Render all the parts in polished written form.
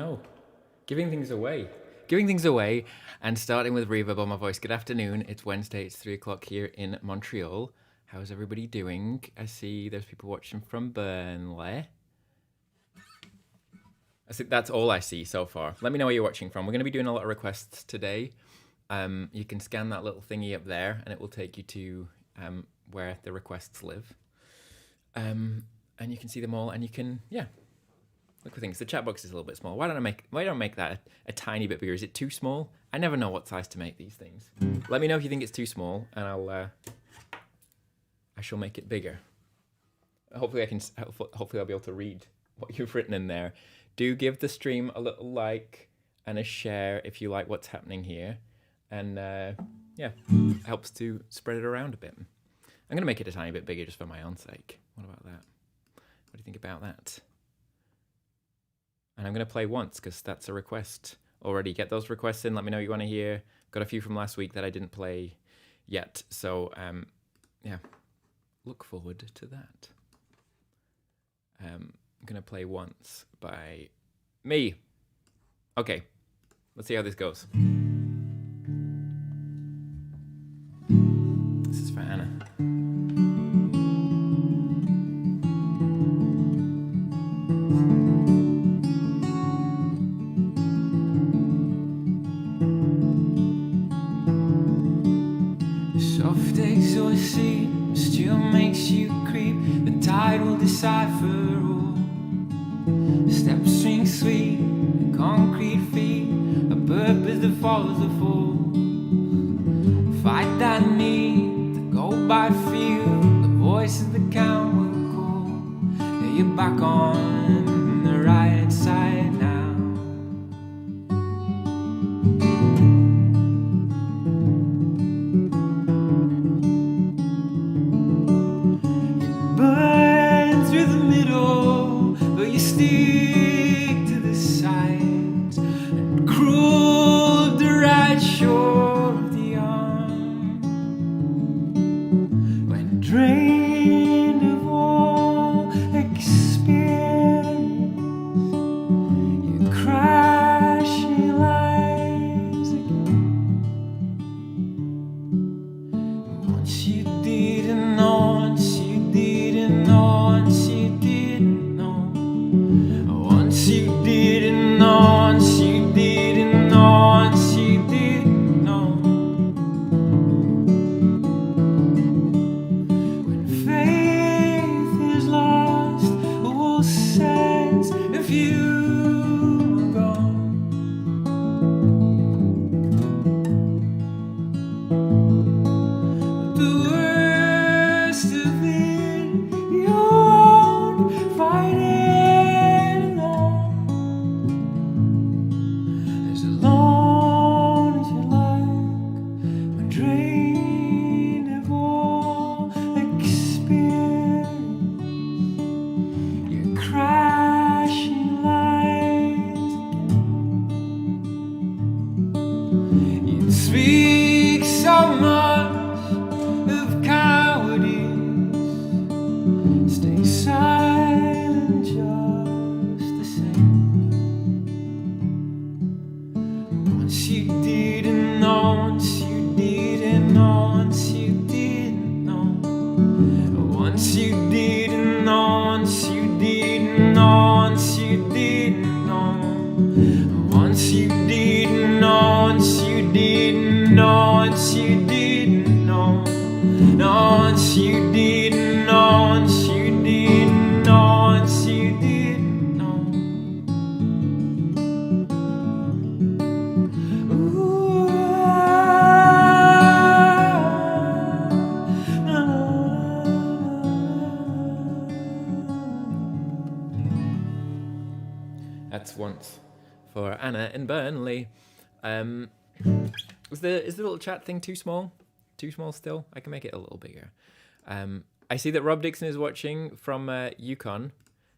know. Giving things away. Giving things away and starting with reverb on my voice. Good afternoon. It's Wednesday. It's 3 o'clock here in Montreal. How's everybody doing? I see there's people watching from Burnley. I think that's all I see so far. Let me know where you're watching from. We're going to be doing a lot of requests today. You can scan that little thingy up there and it will take you to where the requests live. And you can see them all and you can, yeah, look for things. The chat box is a little bit small. Why don't I make that a tiny bit bigger? Is it too small? I never know what size to make these things. Let me know if you think it's too small and I shall make it bigger. Hopefully I'll be able to read what you've written in there. Do give the stream a little like and a share if you like what's happening here. And yeah, it helps to spread it around a bit. I'm going to make it a tiny bit bigger just for my own sake. What about that? What do you think about that? And I'm going to play once because that's a request already. Get those requests in. Let me know what you want to hear. Got a few from last week that I didn't play yet. So, yeah, look forward to that. I'm going to play once by me. Okay, let's see how this goes. This is for Anna. Soft exhaust still makes you creep. The tide will decipher all. Steps swing sweet, the concrete feet. A purpose that follows the fall. Fight that need to go by feel. The voices that count will call. Yeah, you're back on the right side now. Stick to the sides and cruel the right shore of the arm. When drained of all experience, you crash your lives again. Once you didn't know, once you didn't know, once you didn't know. Once you didn't know, once you didn't know, once you didn't know. When faith is lost, all sense of you are gone. But the worst of it, you won't fight it. Speak so much of cowardice. Stay silent just the same. Once you didn't know, once you didn't know, once you didn't know. Once you didn't know, once you didn't know, once you didn't know. Once you didn't know, once you didn't know, once you didn't know. No, once you didn't know, once you didn't know, once you didn't know. Ooh, That's once for Anna in Burnley. Is the little chat thing too small? Too small still? I can make it a little bigger. I see that Rob Dixon is watching from Yukon,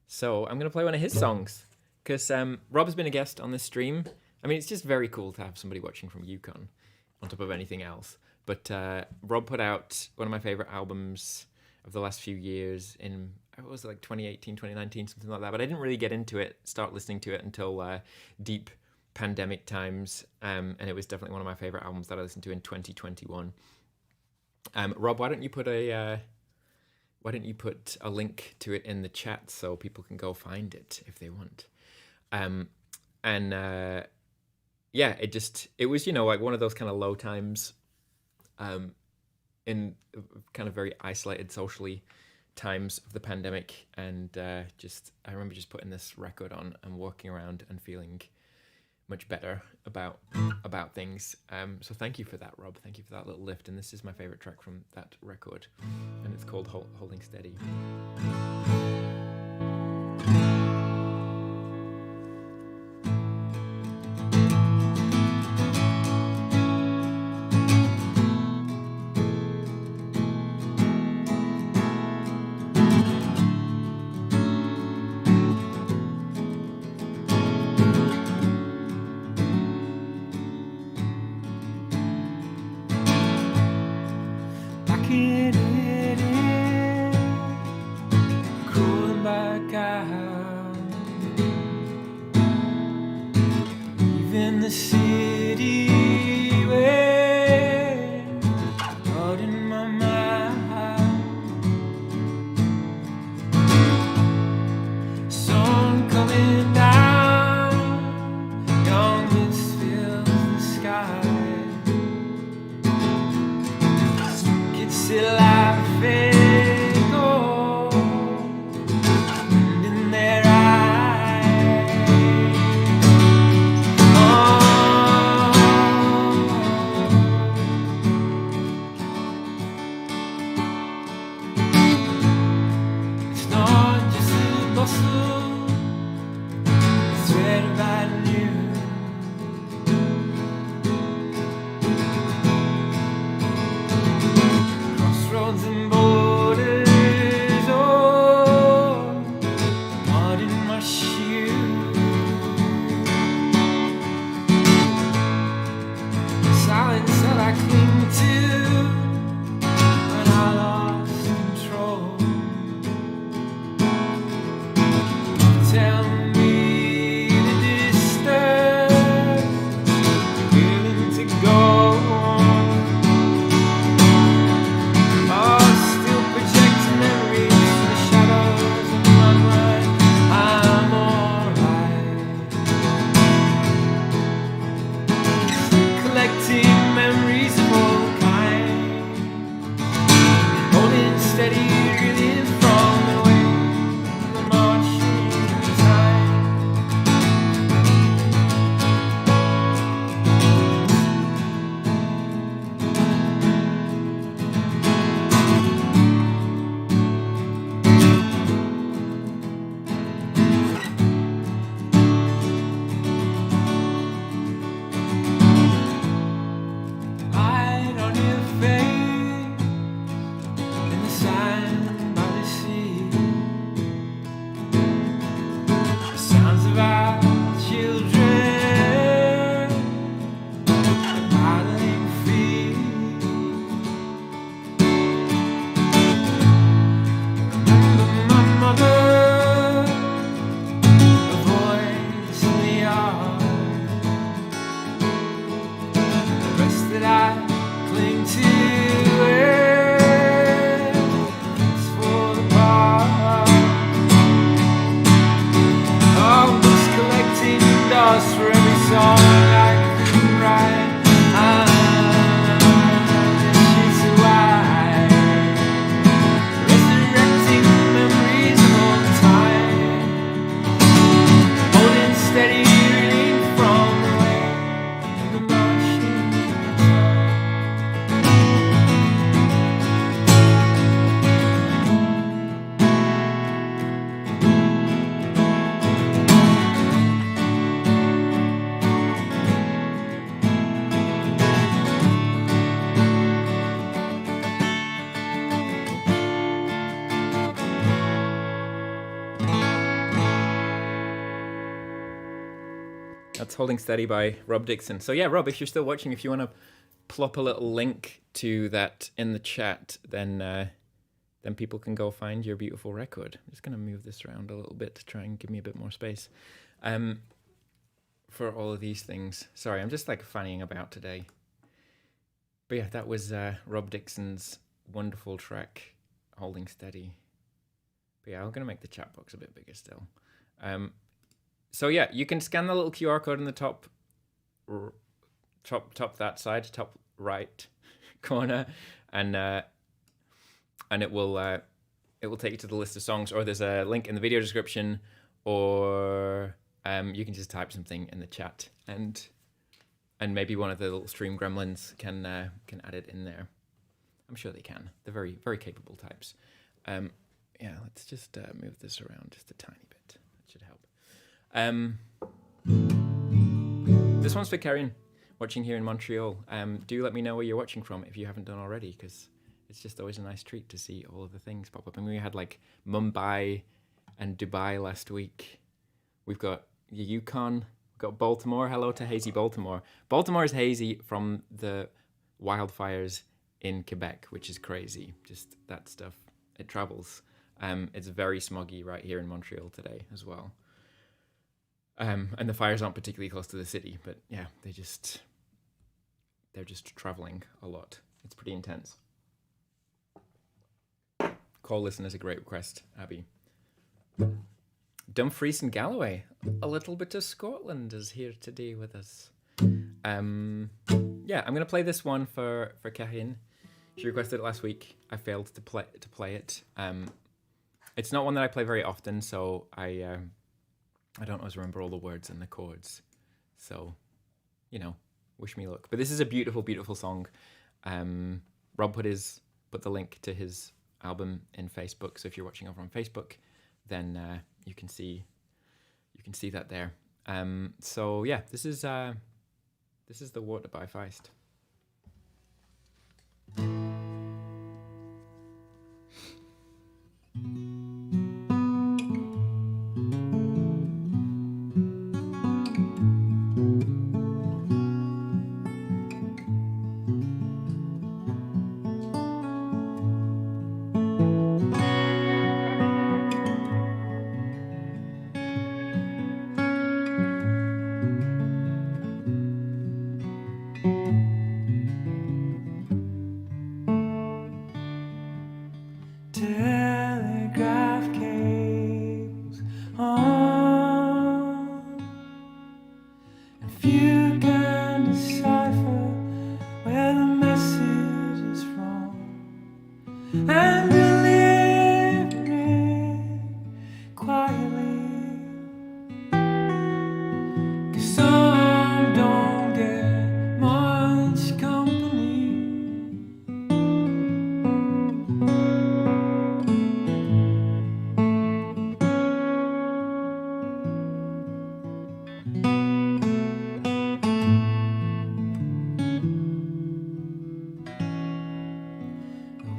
so I'm going to play one of his songs because Rob's been a guest on this stream. I mean, it's just very cool to have somebody watching from Yukon on top of anything else. But Rob put out one of my favorite albums of the last few years in it was like 2018, 2019, something like that. But I didn't really get into it, start listening to it until deep pandemic times. And it was definitely one of my favorite albums that I listened to in 2021. Rob, why don't you put a link to it in the chat so people can go find it if they want. Yeah, it was, you know, like one of those kind of low times in kind of very isolated socially times of the pandemic. And I remember just putting this record on and walking around and feeling much better about things. So thank you for that, Rob. Thank you for that little lift. And this is my favorite track from that record, and it's called Holding Steady. That's Holding Steady by Rob Dixon. So yeah, Rob, if you're still watching, if you want to plop a little link to that in the chat, then then people can go find your beautiful record. I'm just going to move this around a little bit to try and give me a bit more space. For all of these things. Sorry, I'm just like fannying about today. But yeah, that was Rob Dixon's wonderful track, Holding Steady. But yeah, I'm going to make the chat box a bit bigger still. So yeah, you can scan the little QR code in the top that side, top right corner, and it will take you to the list of songs, or there's a link in the video description, or you can just type something in the chat, and maybe one of the little stream gremlins can add it in there. I'm sure they can. They're very, very capable types. Yeah, let's just move this around just a tiny bit. That should help. This one's for Karen, watching here in Montreal. Do let me know where you're watching from if you haven't done already, because it's just always a nice treat to see all of the things pop up. I mean, we had like Mumbai and Dubai last week. We've got Yukon, we've got Baltimore. Hello to hazy Baltimore. Baltimore is hazy from the wildfires in Quebec, which is crazy. Just that stuff, it travels. It's very smoggy right here in Montreal today as well. And the fires aren't particularly close to the city, but yeah, they're just traveling a lot. It's pretty intense. Call listen is a great request, Abby. Dumfries and Galloway, a little bit of Scotland is here today with us. Yeah, I'm gonna play this one for Kahin. She requested it last week. I failed to play it. It's not one that I play very often, so I don't always remember all the words and the chords. So, you know, wish me luck. But this is a beautiful, beautiful song. Rob put the link to his album in Facebook. So if you're watching over on Facebook, then you can see that there. So yeah, this is The Water by Feist. Telegraph cables on, and few can decipher where the message is from, and deliver it quietly, 'cause some don't get much company.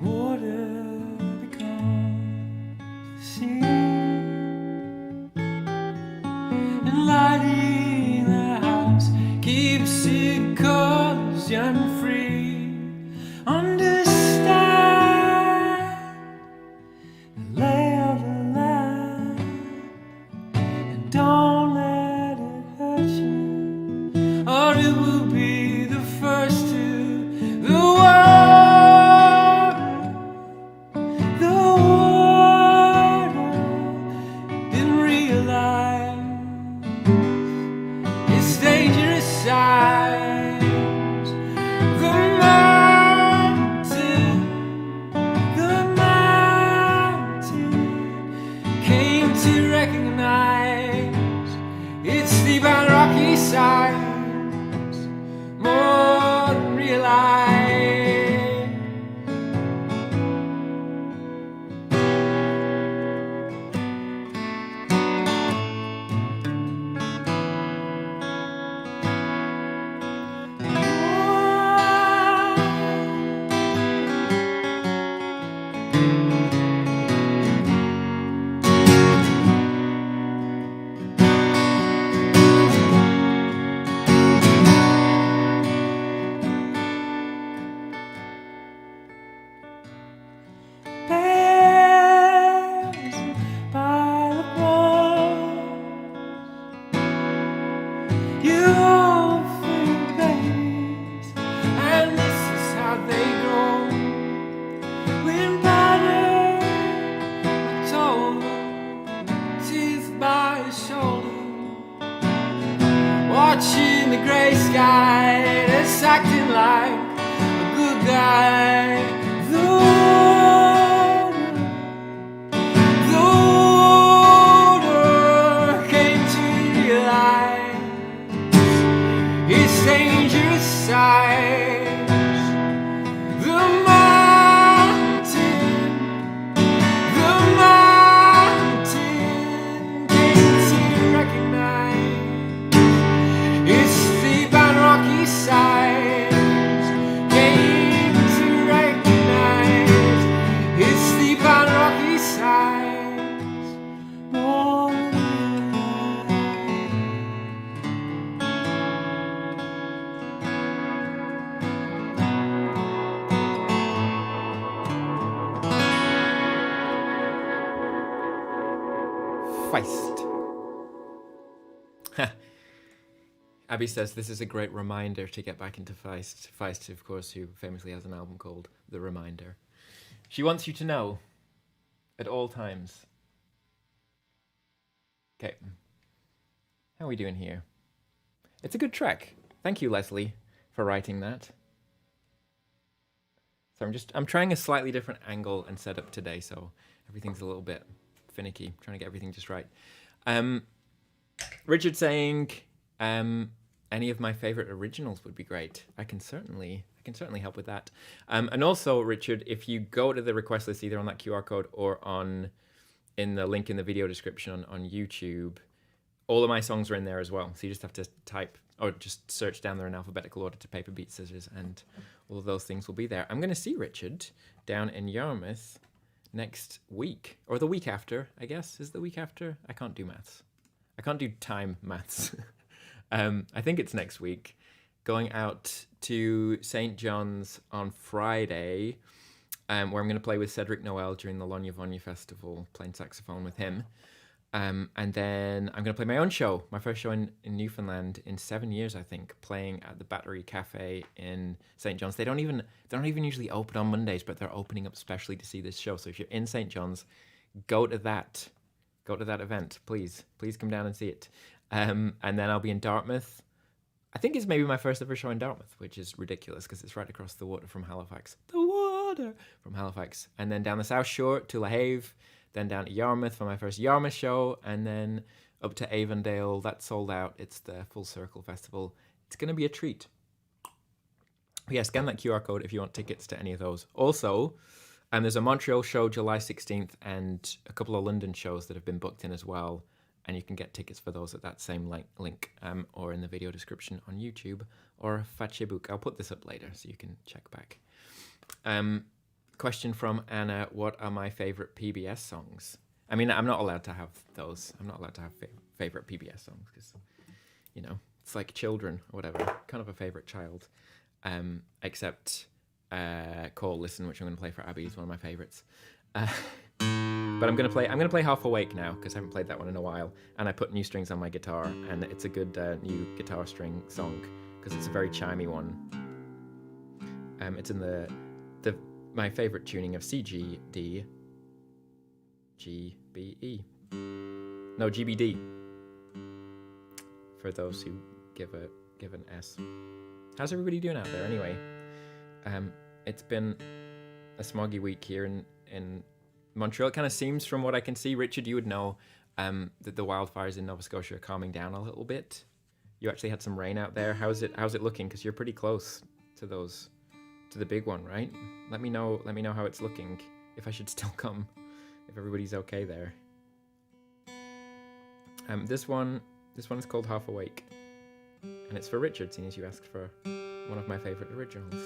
Water becomes the sea, and lighting the house keeps it cozy and free. Understand the lay of the land, and don't let it hurt you, or it will be the first to the water. The water didn't realize its dangerous signs. The mountain came to recognize its steep and rocky sides more than realize. face guy that's acting like a good guy. The older came to realize its dangerous size. The mountain came to recognize its steep and rocky sides. Came to recognize its steep and rocky sides. Oh. Feist. Abby says this is a great reminder to get back into Feist. Feist, of course, who famously has an album called The Reminder. She wants you to know at all times. Okay. How are we doing here? It's a good track. Thank you, Leslie, for writing that. So I'm trying a slightly different angle and setup today, so everything's a little bit finicky. Trying to get everything just right. Richard saying any of my favorite originals would be great. I can certainly help with that. And also, Richard, if you go to the request list either on that QR code or in the link in the video description on YouTube, all of my songs are in there as well. So you just have to type or just search down there in alphabetical order to Paper Beat Scissors, and all of those things will be there. I'm going to see Richard down in Yarmouth next week, or the week after, I guess. Is the week after? I can't do maths. I can't do time maths. I think it's next week. Going out to St. John's on Friday, where I'm going to play with Cedric Noel during the Lonya Vonya Festival, playing saxophone with him. And then I'm going to play my own show, my first show in Newfoundland in 7 years, I think, playing at the Battery Cafe in St. John's. They don't even usually open on Mondays, but they're opening up specially to see this show. So if you're in St. John's, go to that event, please come down and see it. And then I'll be in Dartmouth. I think it's maybe my first ever show in Dartmouth, which is ridiculous because it's right across the water from Halifax. The water from Halifax. And then down the South Shore to La Have, then down to Yarmouth for my first Yarmouth show, and then up to Avondale. That's sold out. It's the Full Circle Festival. It's going to be a treat. But yeah, scan that QR code if you want tickets to any of those. Also, there's a Montreal show July 16th and a couple of London shows that have been booked in as well. And you can get tickets for those at that same link or in the video description on YouTube or Facebook. I'll put this up later so you can check back. Question from Anna, what are my favorite PBS songs? I mean, I'm not allowed to have those. I'm not allowed to have favorite PBS songs because, it's like children or whatever. Kind of a favorite child. Except Call Listen, which I'm going to play for Abby, is one of my favorites. But I'm gonna play Half Awake now because I haven't played that one in a while, and I put new strings on my guitar, and it's a good new guitar string song because it's a very chimey one. It's in my favorite tuning of C, G, D, G, B, E. No, GBD. For those who give an S. How's everybody doing out there anyway? It's been a smoggy week here in Montreal. It kind of seems, from what I can see, Richard, you would know that the wildfires in Nova Scotia are calming down a little bit. You actually had some rain out there. How's it looking? Because you're pretty close to the big one, right? Let me know how it's looking. If I should still come, if everybody's okay there. This one is called Half Awake, and it's for Richard, seeing as you asked for one of my favorite originals.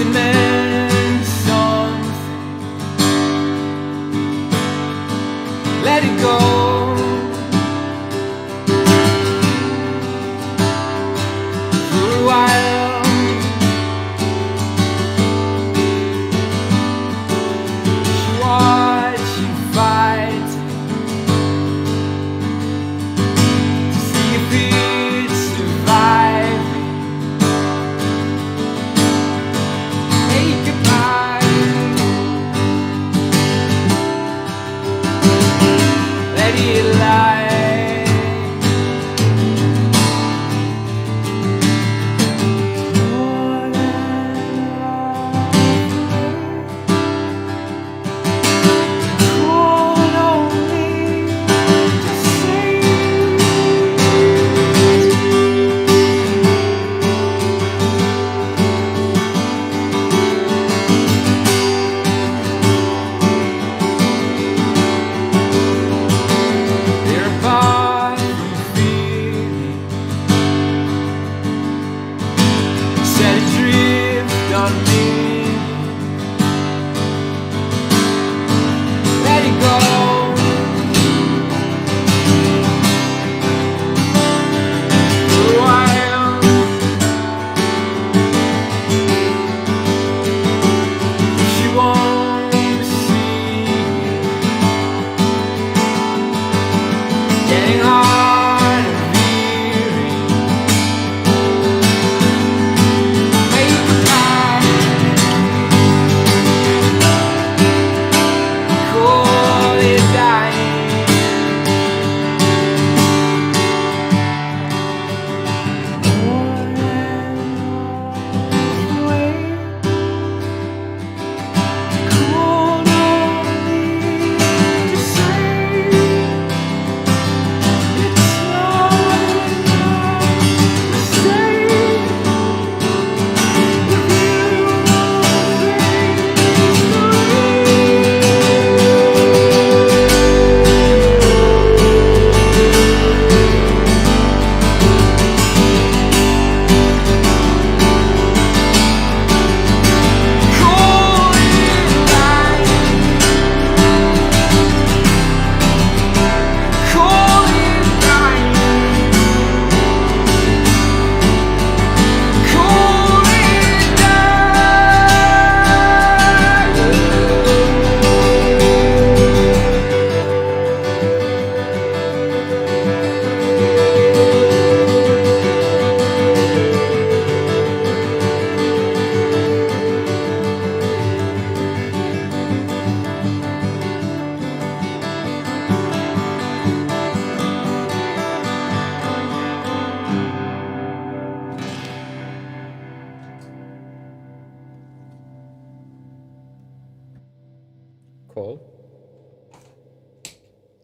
it meant something. Let it go. For a while, watch you fight to see if it survives. Hey, goodbye. Let it lie.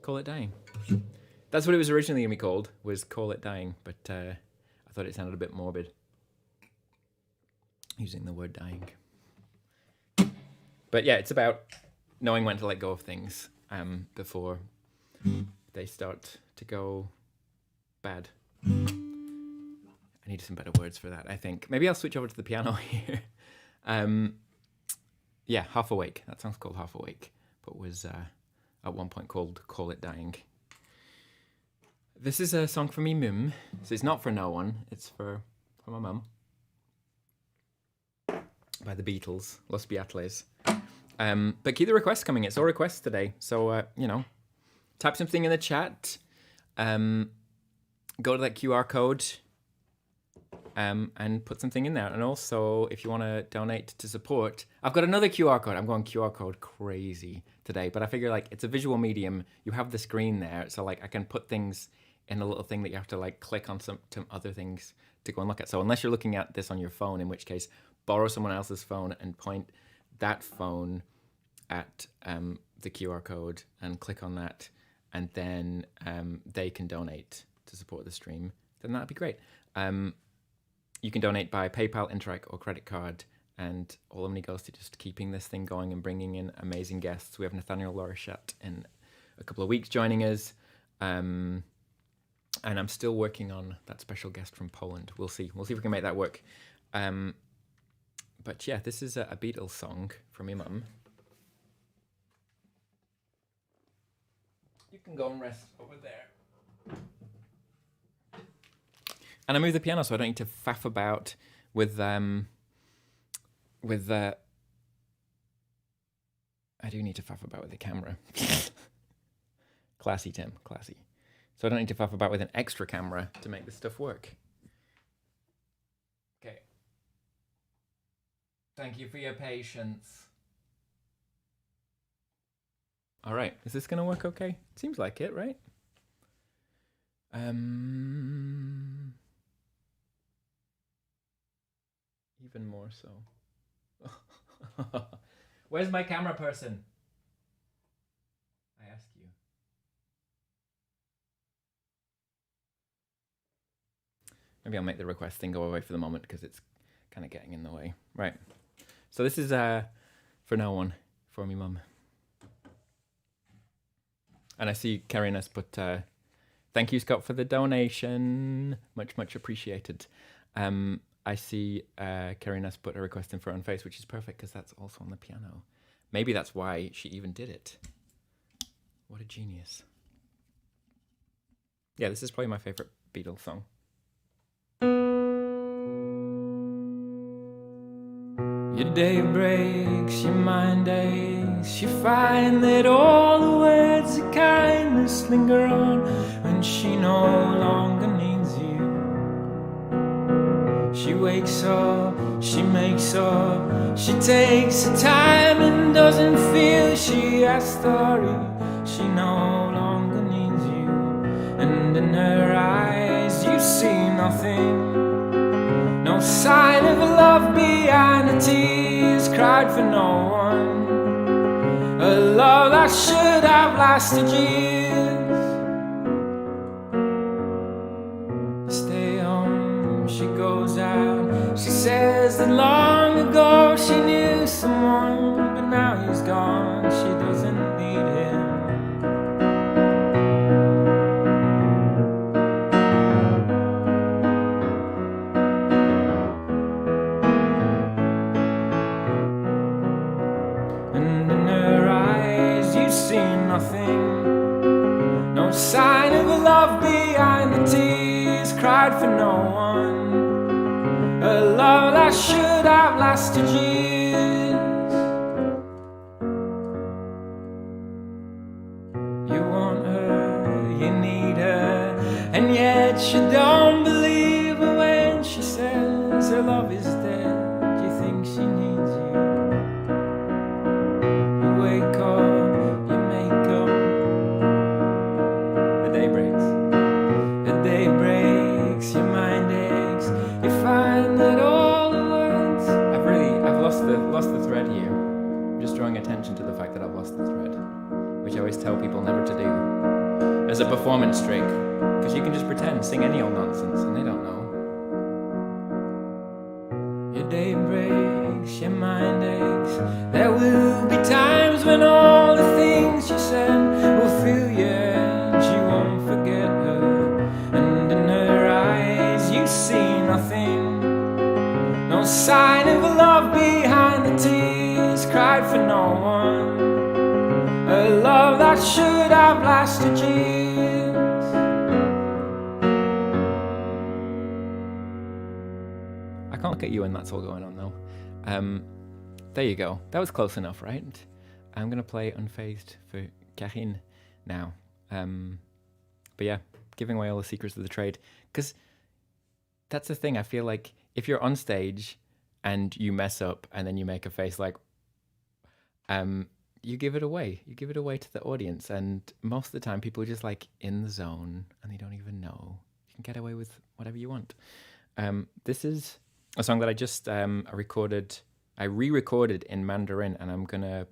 Call It Dying. That's what it was originally going to be called, was Call It Dying, but I thought it sounded a bit morbid, using the word dying. But yeah, it's about knowing when to let go of things before they start to go bad. I need some better words for that, I think. Maybe I'll switch over to the piano here. Yeah, Half Awake. That song's called Half Awake, but was at one point called Call It Dying. This is a song for me mum. So it's not for no one, it's for my mum. By the Beatles, Los Beatles. But keep the requests coming. It's all requests today. So, type something in the chat. Go to that QR code and put something in there. And also, if you want to donate to support, I've got another QR code. I'm going QR code crazy today. But I figure, it's a visual medium. You have the screen there. So, I can put things in a little thing that you have to, click on some other things to go and look at. So unless you're looking at this on your phone, in which case, borrow someone else's phone and point that phone at the QR code and click on that, and then they can donate to support the stream, then that'd be great. You can donate by PayPal, Interac, or credit card, and all the money goes to just keeping this thing going and bringing in amazing guests. We have Nathaniel Lorachet in a couple of weeks joining us, and I'm still working on that special guest from Poland. We'll see if we can make that work. But yeah, this is a Beatles song from my mum. You can go and rest over there. And I moved the piano so I don't need to faff about with I do need to faff about with the camera. Classy, Tim, classy. So I don't need to faff about with an extra camera to make this stuff work. Okay. Thank you for your patience. All right, is this gonna work okay? Seems like it, right? Even more so. Where's my camera person? I ask you. Maybe I'll make the request thing go away for the moment because it's kind of getting in the way. Right. So this is for no one, for me mum. And I see Karen has put, thank you, Scott, for the donation. Much, much appreciated. I see Karen has put a request in for Unfaced, which is perfect because that's also on the piano. Maybe that's why she even did it. What a genius. Yeah, this is probably my favorite Beatles song. Your day breaks, your mind aches. You find that all the words of kindness linger on when she no longer needs you. She wakes up, she makes up, she takes her time and doesn't feel she has story. She no longer needs you, and in her eyes you see nothing. No sign of love behind the tears cried for no one. A love that should have lasted years. Stay home, she goes out. She says that long ago she knew someone, but now he's gone, she doesn't need him. And in her eyes you see nothing. No sign of love behind the tears cried for no one. A love that should have lasted years. You want her, you need her, and yet you don't believe her when she says her love is dead. You think she needs you. You wake up, you make up. The day breaks. The day breaks, your mind aches. You find that all the words. I've lost the thread here. I'm just drawing attention to the fact that I've lost the thread, which I always tell people never to do as a performance trick, because you can just pretend, sing any old nonsense, and they don't know. Your day breaks, your mind aches. There will be times when all the things you said will fill your head. You won't forget her, and in her eyes you see nothing. No sign of love behind the tears cried for no one. A love that should have lasted years. I can't look at you when that's all going on though. There you go. That was close enough, right? I'm gonna play Unfazed for Karine now. But yeah, giving away all the secrets of the trade, because that's the thing. I feel like if you're on stage and you mess up and then you make a face like, you give it away. You give it away to the audience, and most of the time people are just like in the zone and they don't even know. You can get away with whatever you want. This is a song that I just I re-recorded in Mandarin, and I'm gonna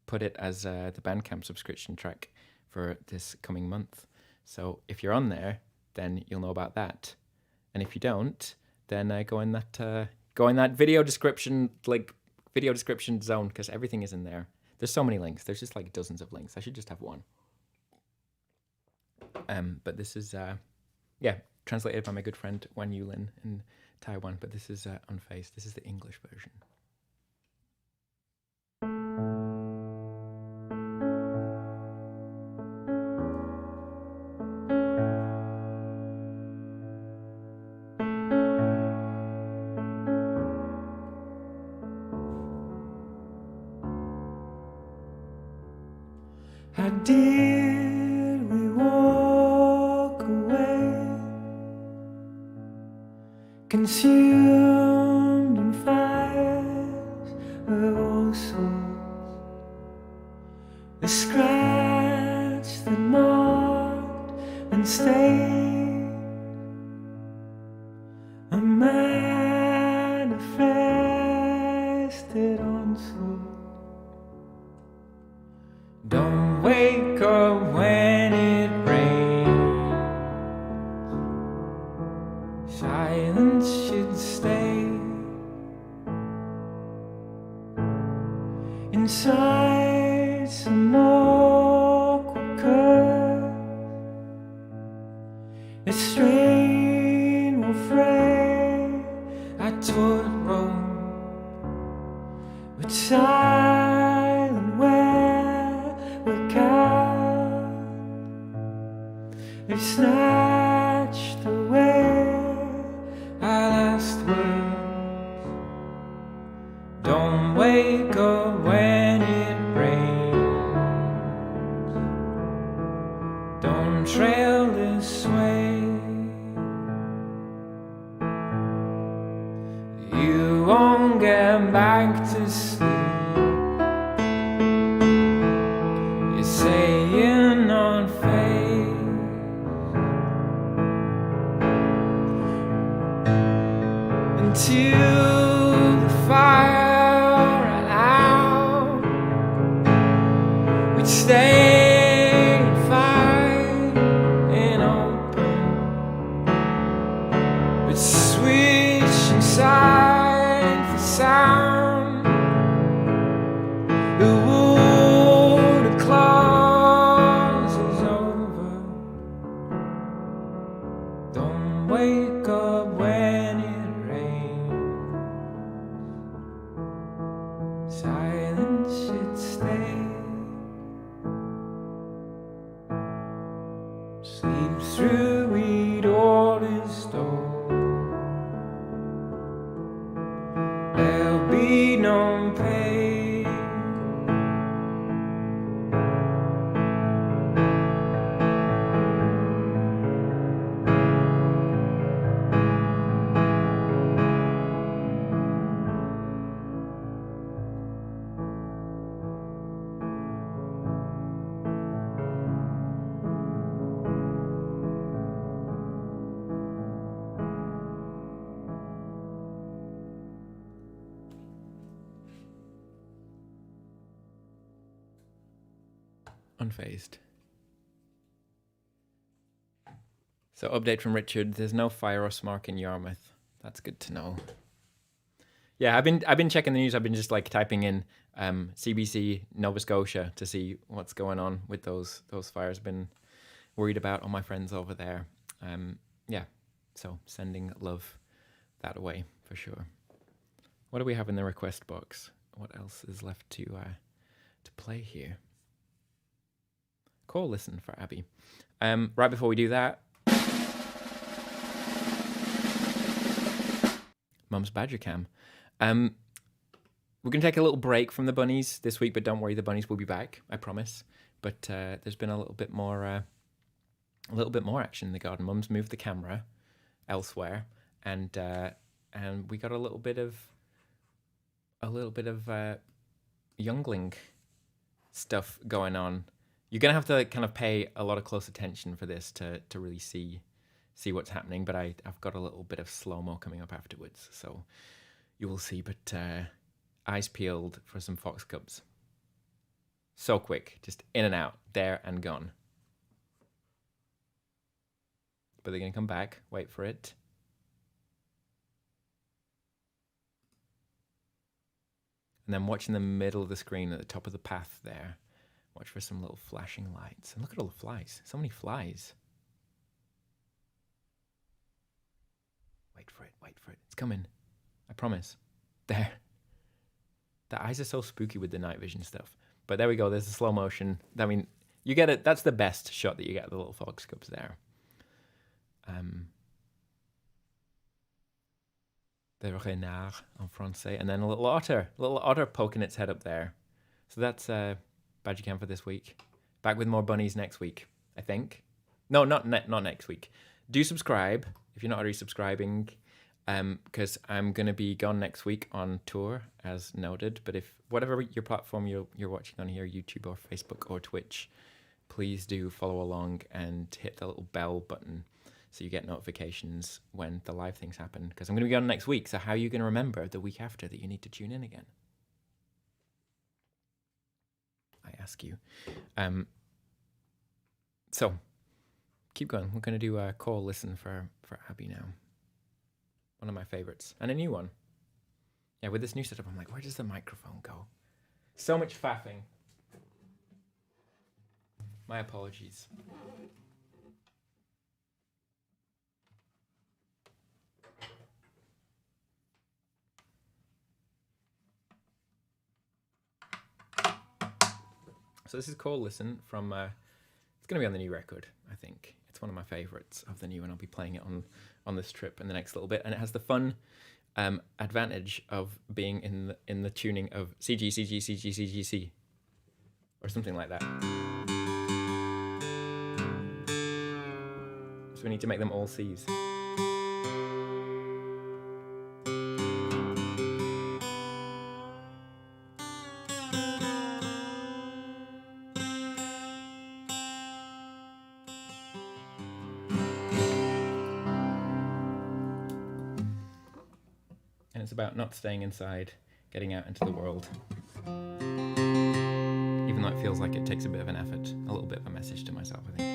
put it as the BANDCAMP subscription track for this coming month. So if you're on there, then you'll know about that. And if you don't, then go in that video description zone, because everything is in there. There's so many links. There's just like dozens of links. I should just have one. But this is translated by my good friend Wan Yulin in Taiwan. But this is Unfazed. This is the English version. How did we walk away, consumed in fires of all sorts? The scratch that marked and stayed, a manifested onslaught. Don't wake up when it rains. Silence should stay inside some awkward curve. A strain will fray. I taught Rome, but silent where we're cowed. They've snatched away our last words. Don't wake up when it rains. Don't trail this way. You won't get back to sleep. You say you're not fazed until the fire ran out. We'd stay and fight and open, but switching side for sound. The water closes over. Don't wake up when it rains. Silence should stay. Sleep through it all is dull. There'll be no pain. Unfazed. So update from Richard, there's no fire or smoke in Yarmouth. That's good to know. Yeah, I've been checking the news. I've been just like typing in CBC Nova Scotia to see what's going on with those fires. Been worried about all my friends over there. Yeah, so sending love that way for sure. What do we have in the request box? What else is left to play here? Call listen for Abby. Right before we do that, Mum's Badger Cam. We're gonna take a little break from the bunnies this week, but don't worry, the bunnies will be back, I promise. But there's been a little bit more action in the garden. Mum's moved the camera elsewhere, and we got a little bit of youngling stuff going on. You're gonna have to kind of pay a lot of close attention for this to really see what's happening. But I've got a little bit of slow-mo coming up afterwards, so you will see. But eyes peeled for some fox cubs. So quick, just in and out, there and gone. But they're gonna come back. Wait for it. And then watch in the middle of the screen at the top of the path there. Watch for some little flashing lights. And look at all the flies. So many flies. Wait for it. Wait for it. It's coming. I promise. There. The eyes are so spooky with the night vision stuff. But there we go. There's a slow motion. I mean, you get it. That's the best shot that you get of the little fox cubs there. The renard en français. And then a little otter poking its head up there. So that's Badger Cam for this week. Back with more bunnies next week, I think. No, not next week. Do subscribe if you're not already subscribing, because I'm going to be gone next week on tour, as noted. But if whatever your platform you're watching on here, YouTube or Facebook or Twitch, please do follow along and hit the little bell button so you get notifications when the live things happen, because I'm going to be gone next week. So how are you going to remember the week after that you need to tune in again? I ask you. So keep going. We're going to do a call listen for Abby now. One of my favorites, and a new one. Yeah, with this new setup, I'm like, where does the microphone go? So much faffing. My apologies. So this is Call Listen from, it's going to be on the new record, I think. It's one of my favorites of the new, and I'll be playing it on this trip in the next little bit. And it has the fun advantage of being in the tuning of C, G, C, G, C, G, C, G, C, or something like that. So we need to make them all Cs. It's about not staying inside, getting out into the world. Even though it feels like it takes a bit of an effort, a little bit of a message to myself, I think.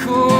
Cool.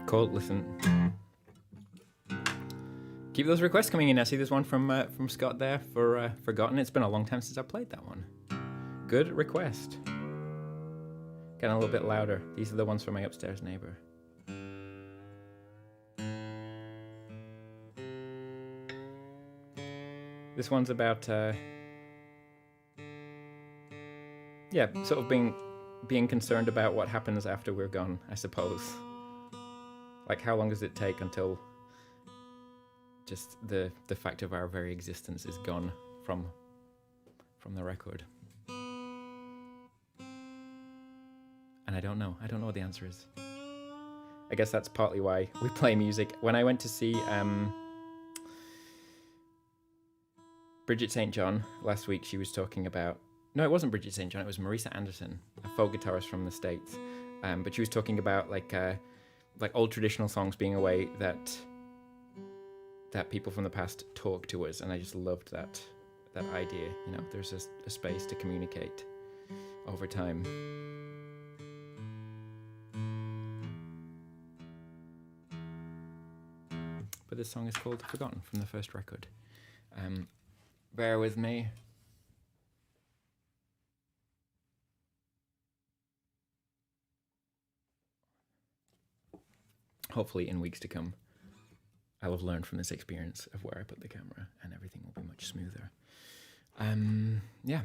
Cool. Listen. Keep those requests coming in. I see there's one from Scott there for Forgotten. It's been a long time since I played that one. Good request. Getting a little bit louder. These are the ones from my upstairs neighbor. This one's about yeah, sort of being concerned about what happens after we're gone, I suppose. Like, how long does it take until just the fact of our very existence is gone from the record? And I don't know what the answer is. I guess that's partly why we play music. When I went to see Bridget St. John last week, she was talking about... No, it wasn't Bridget St. John, it was Marisa Anderson, a folk guitarist from the States. But she was talking about like old traditional songs being a way that people from the past talk to us, and I just loved that idea. You know, there's a space to communicate over time. But this song is called Forgotten from the first record. Bear with me. Hopefully in weeks to come, I'll have learned from this experience of where I put the camera and everything will be much smoother. Yeah.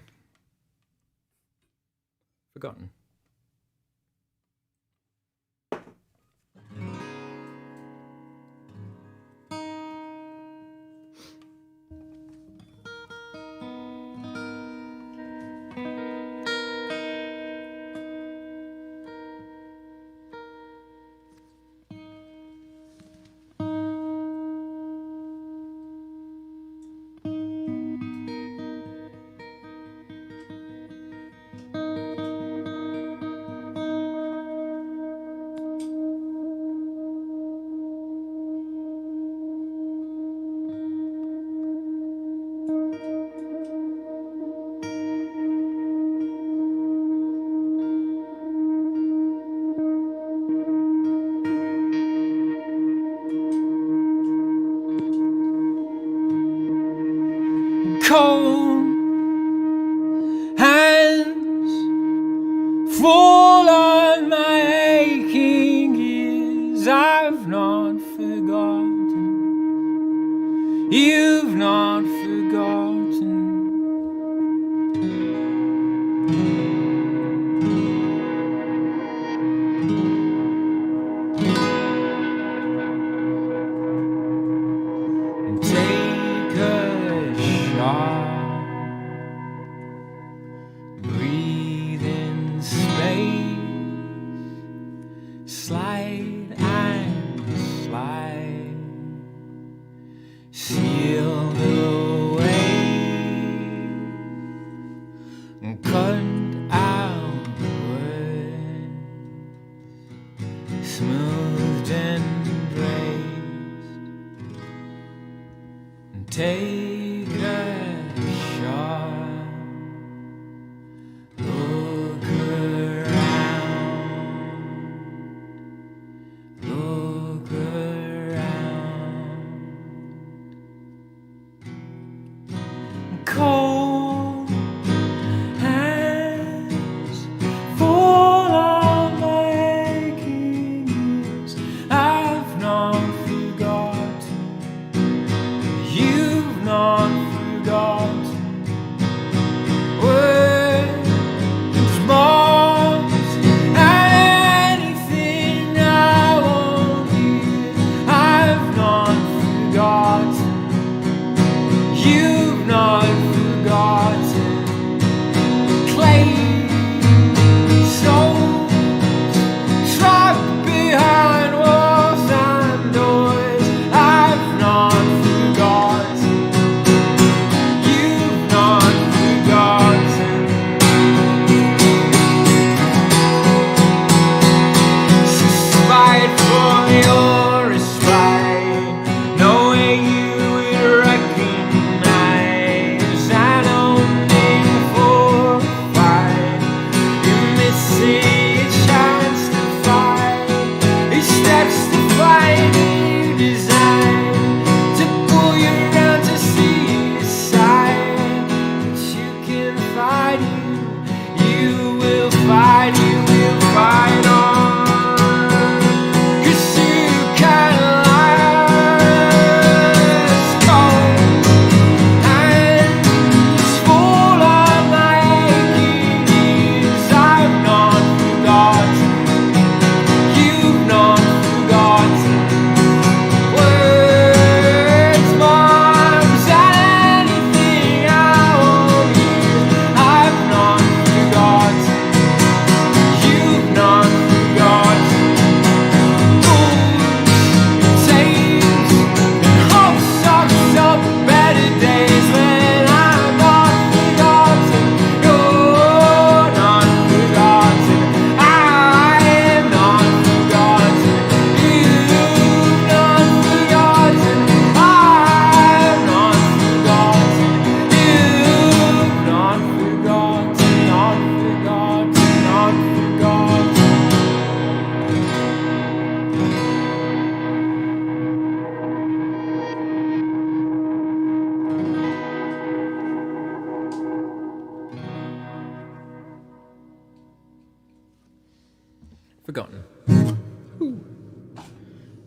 Forgotten. Cold hands fall on my aching ears. I've not forgotten. You've not forgotten. Take a shot, breathe in space, slide and slide, seal the way, cut out words, smoothed and raised. Take a shot, look around, look around. Cold hands fall on my aching ears. I've not forgotten. You've not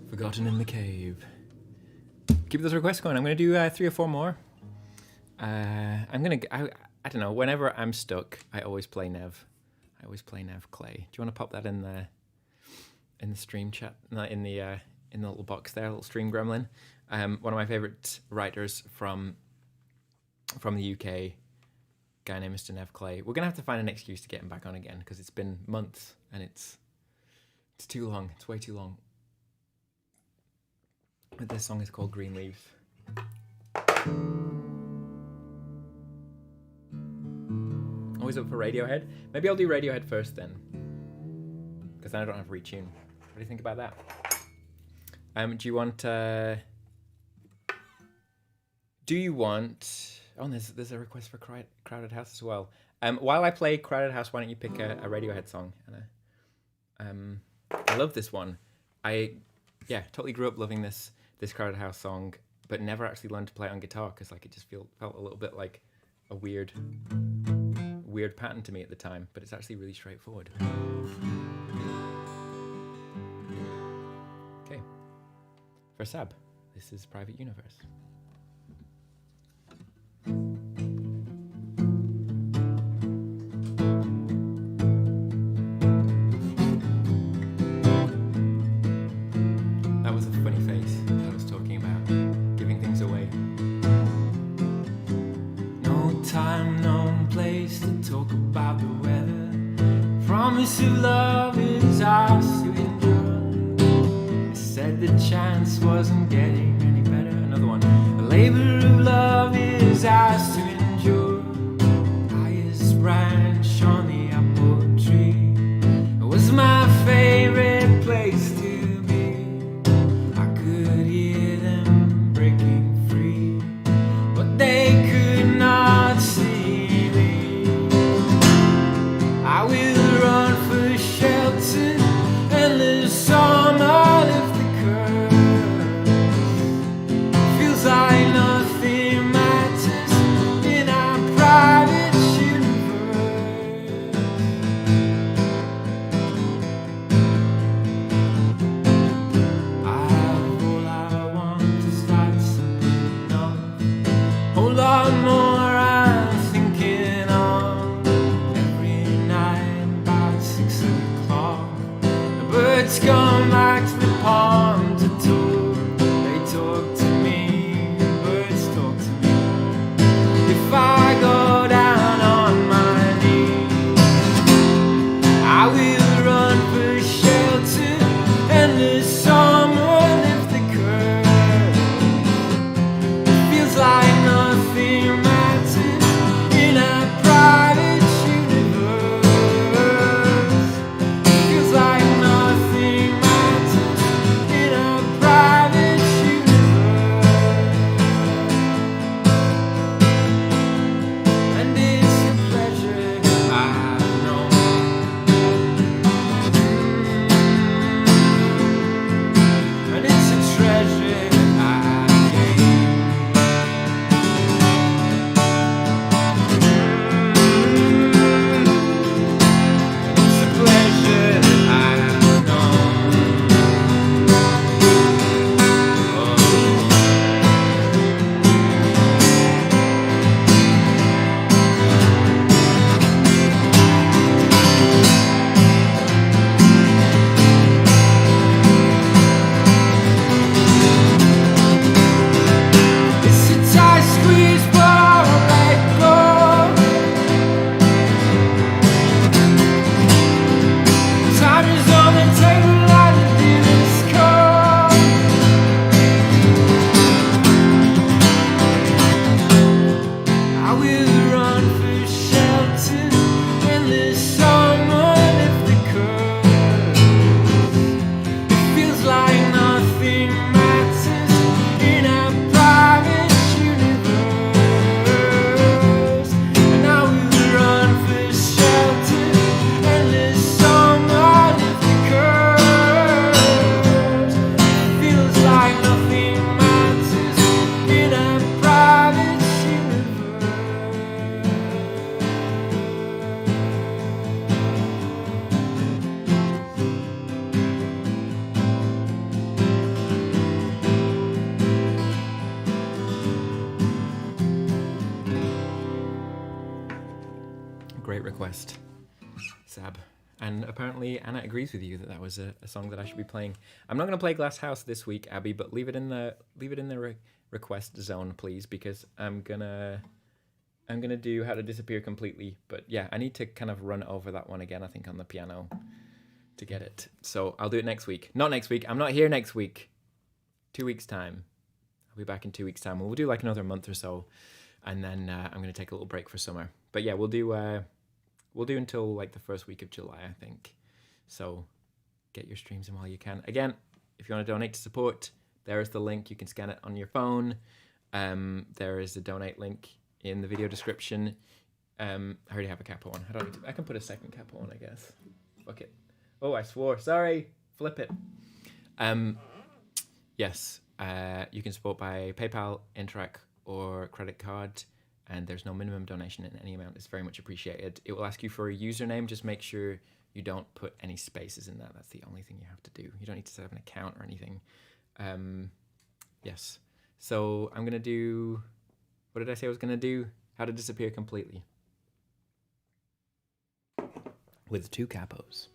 Forgotten in the cave. Keep those requests going. I'm going to do 3 or 4 more. I don't know. Whenever I'm stuck, I always play Nev. I always play Nev Clay. Do you want to pop that in the stream chat? In the little box there, little stream gremlin. One of my favorite writers from the UK, guy named Mr. Nev Clay. We're gonna have to find an excuse to get him back on again because it's been months and it's too long. It's way too long. But this song is called Green Leaves. Always up for Radiohead. Maybe I'll do Radiohead first then, because then I don't have retune. What do you think about that? Do you want? Do you want? Oh, there's a request for Crowded House as well. While I play Crowded House, why don't you pick a Radiohead song? I love this one. Totally grew up loving this Crowded House song, but never actually learned to play it on guitar because like it just felt a little bit like a weird pattern to me at the time. But it's actually really straightforward. Okay, for Sab, this is Private Universe. That was a funny face that I was talking about, giving things away. No time, no place to talk about the weather. Promise of love is ours to endure. They said the chance wasn't getting any better. Another one. The labor of love is ours to endure. Highest branch on the apple tree. It was my favorite place to be. I could hear them breaking free, but they could not see me. I will run for shelter and the summer lift the curve. Feels like nothing matters in our private universe. I have all I want is like something enough. Whole lot more I'm thinking of. Every night about 6 o'clock, the birds come back to the pond to talk. They talk to me, birds talk to me. If I go down on my knees, I will run for shelter and the summer lift the curve. It feels like nothing matters in a private universe. It feels like nothing matters request, Sab. And apparently Anna agrees with you that that was a song that I should be playing. I'm not going to play Glass House this week, Abby, but leave it in the request zone, please, because I'm gonna do How to Disappear Completely. But yeah, I need to kind of run over that one again, I think, on the piano to get it. So I'll do it next week. Not next week. I'm not here next week. 2 weeks time. I'll be back in 2 weeks time. We'll do like another month or so, and then I'm gonna take a little break for summer. But yeah, we'll do until like the first week of July, I think. So get your streams in while you can. Again, if you want to donate to support, there is the link. You can scan it on your phone. There is a donate link in the video description. I already have a capo on. I can put a second capo on, I guess. Fuck it. Oh, I swore. Sorry. Flip it. Yes. You can support by PayPal, Interac, or credit card. And there's no minimum donation in any amount. It's very much appreciated. It will ask you for a username. Just make sure you don't put any spaces in that. That's the only thing you have to do. You don't need to set up an account or anything. Yes. So I'm going to do... What did I say I was going to do? How to Disappear Completely. With 2 capos.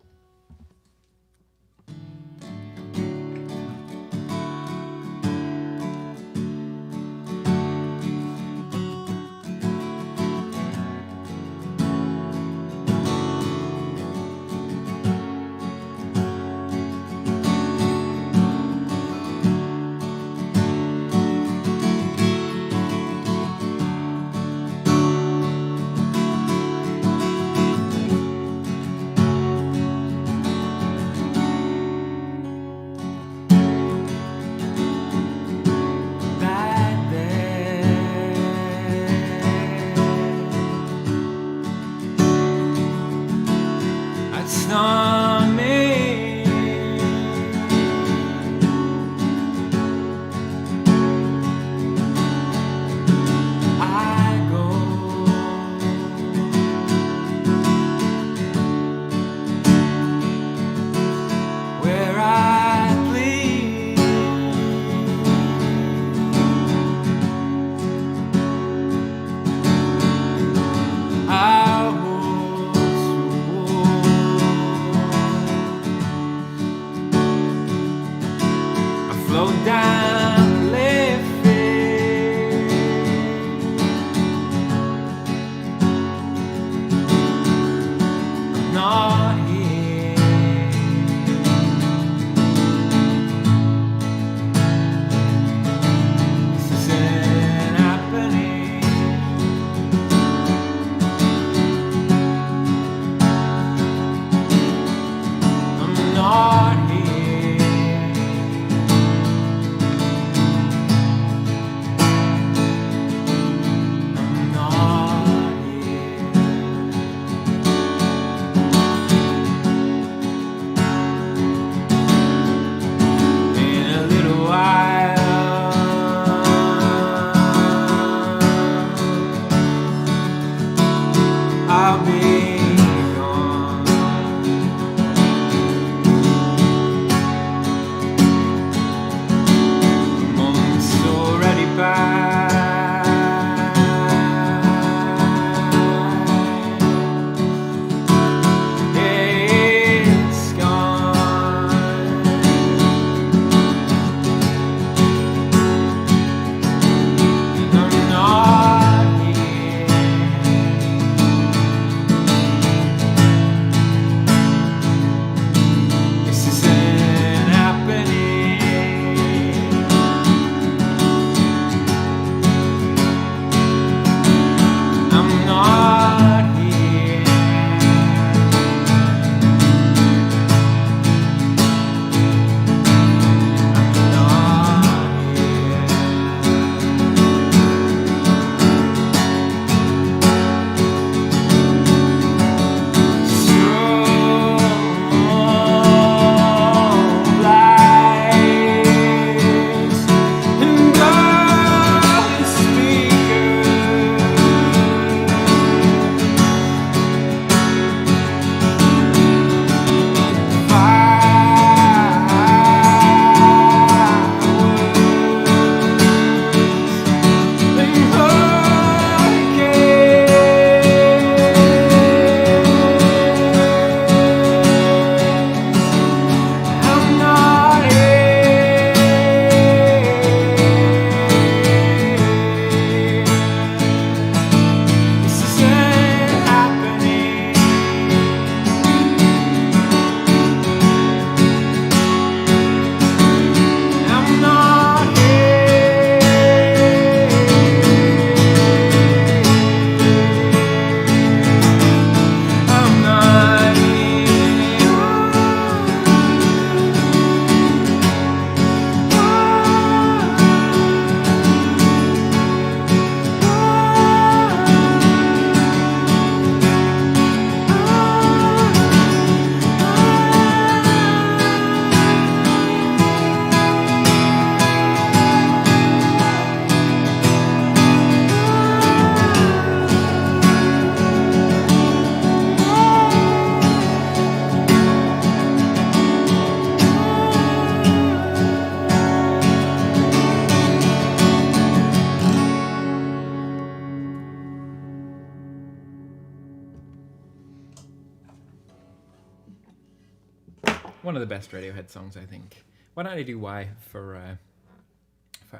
one of the best Radiohead songs, I think. Why don't I do Why for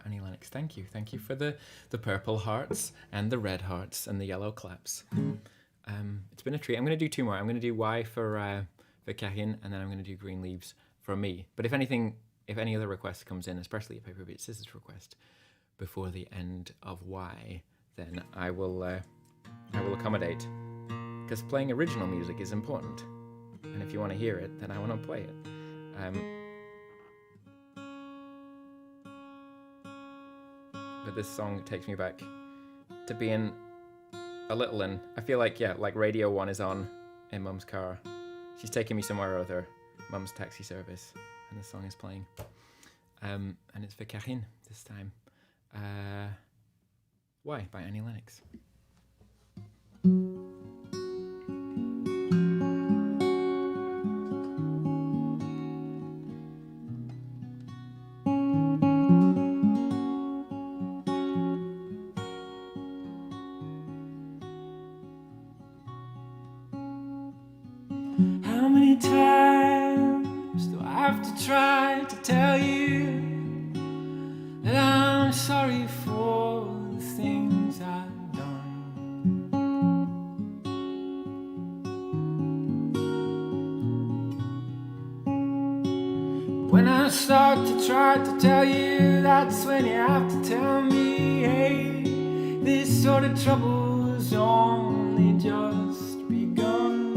Annie Lennox? Thank you for the purple hearts and the red hearts and the yellow claps. It's been a treat. I'm going to do 2 more. I'm going to do Why for Kahin, and then I'm going to do Green Leaves for me. But if any other request comes in, especially a Paper Beat Scissors request, before the end of Why, then I will accommodate. Because playing original music is important, and if you want to hear it, then I want to play it. But this song takes me back to being a little, and I feel like, yeah, like Radio 1 is on in Mum's car. She's taking me somewhere with her Mum's taxi service, and the song is playing. And it's for Karin this time. Why by Annie Lennox. How many times do I have to try to tell you that I'm sorry for the things I've done? When I start to try to tell you, that's when you have to tell me, hey, this sort of trouble's only just begun.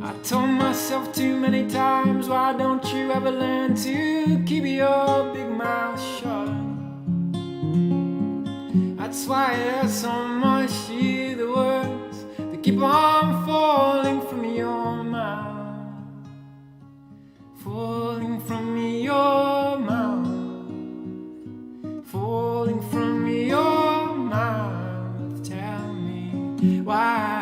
I told myself too many times, why don't you ever learn to keep your big mouth shut? That's why there's so much to the words that keep on falling from your mouth, falling from your mouth, falling from your mouth. Tell me why.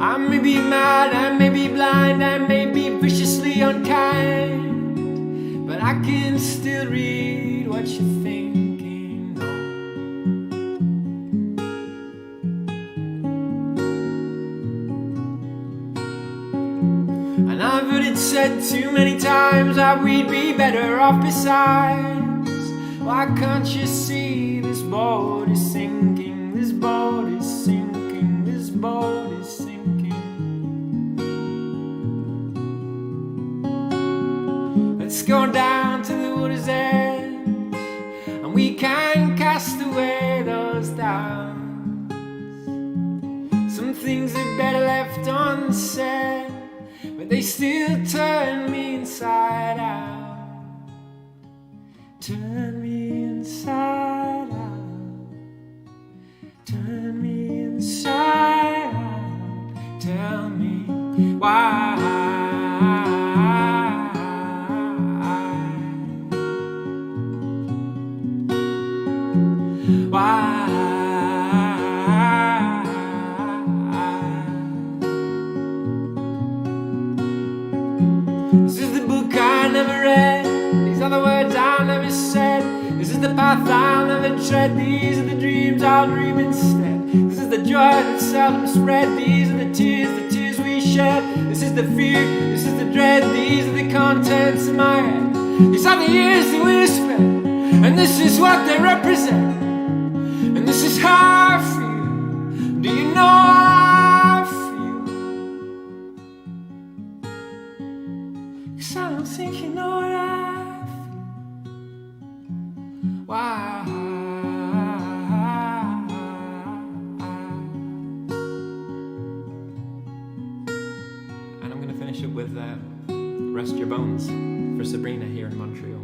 I may be mad, I may be blind, I may be viciously unkind, but I can still read what you're thinking. And I've heard it said too many times that we'd be better off besides. Why can't you see this boat is sinking, this boat is sinking, this boat is sinking? Let's go down to the water's edge, and we can cast away those doubts. Some things are better left unsaid, but they still turn me inside out. Turn me inside out. Turn me inside out. Tell me why. This is the book I never read, these are the words I never said, this is the path I'll never tread, these are the dreams I'll dream instead, this is the joy that seldom spread, these are the tears we shed, this is the fear, this is the dread, these are the contents of my head, these are the years that we spent, and this is what they represent, and this is how I feel. Do you know how I feel? 'Cause I don't think you know what I feel. Why? And I'm going to finish it with Rest Your Bones for Sabrina here in Montreal.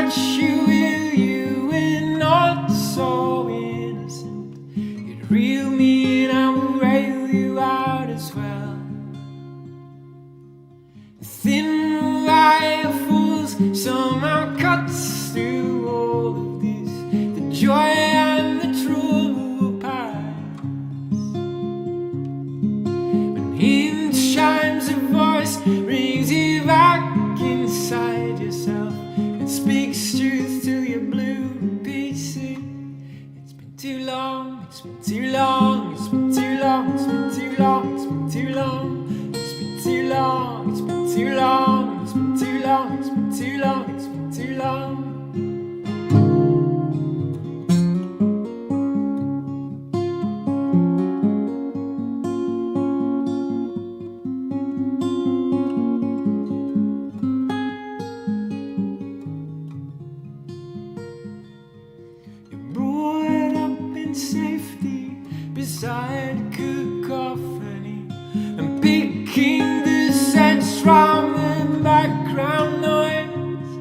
touch you with you and not so innocent. You'd reel me in, I will rail you out as well. The thin rifles somehow cuts through all of this. The joy and the trouble will pass. When in chimes a voice brings you back inside yourself and speaks truth to your blue pieces. It's been too long, it's been too long, it's been too long, it's been too long, it's been too long, it's been too long, it's been too long, it's been too long, it's been too long, it's been too long. Brought up in safety beside a cacophony and picking the sense from the background noise.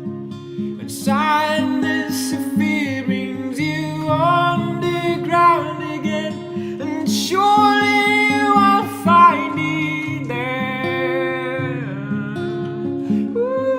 When sadness of fear brings you underground again, and surely you will find it there. Ooh.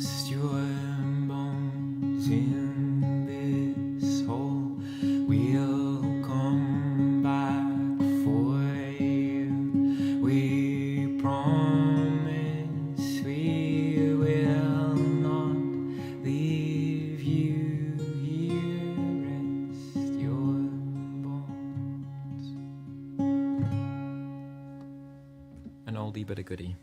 Rest your bones in this hole. We'll come back for you. We promise we will not leave you here. Rest your bones. An oldie but a goodie.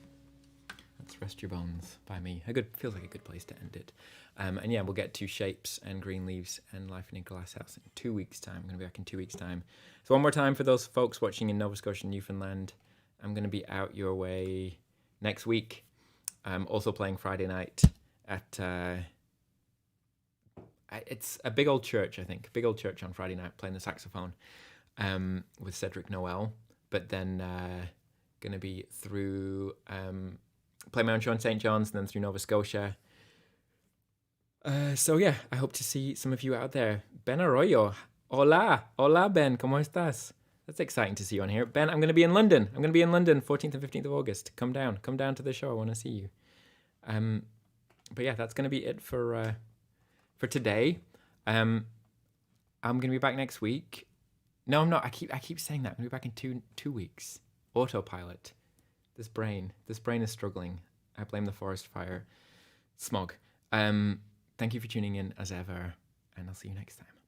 That's Rest Your Bones by me. Feels like a good place to end it. And yeah, we'll get to Shapes and Green Leaves and Life in a Glass House in 2 weeks' time. I'm going to be back in 2 weeks' time. So one more time for those folks watching in Nova Scotia and Newfoundland, I'm going to be out your way next week. I'm also playing Friday night at... it's a big old church, I think. Big old church on Friday night, playing the saxophone with Cedric Noel. But then going to be through... play my own show in St. John's and then through Nova Scotia. So yeah, I hope to see some of you out there. Ben Arroyo. Hola. Hola, Ben. ¿Cómo estás? That's exciting to see you on here. Ben, I'm going to be in London. 14th and 15th of August. Come down to the show. I want to see you. But yeah, that's going to be it for today. I'm going to be back next week. No, I'm not. I keep saying that. I'm going to be back in two weeks. Autopilot. This brain is struggling. I blame the forest fire. Smog. Thank you for tuning in as ever, and I'll see you next time.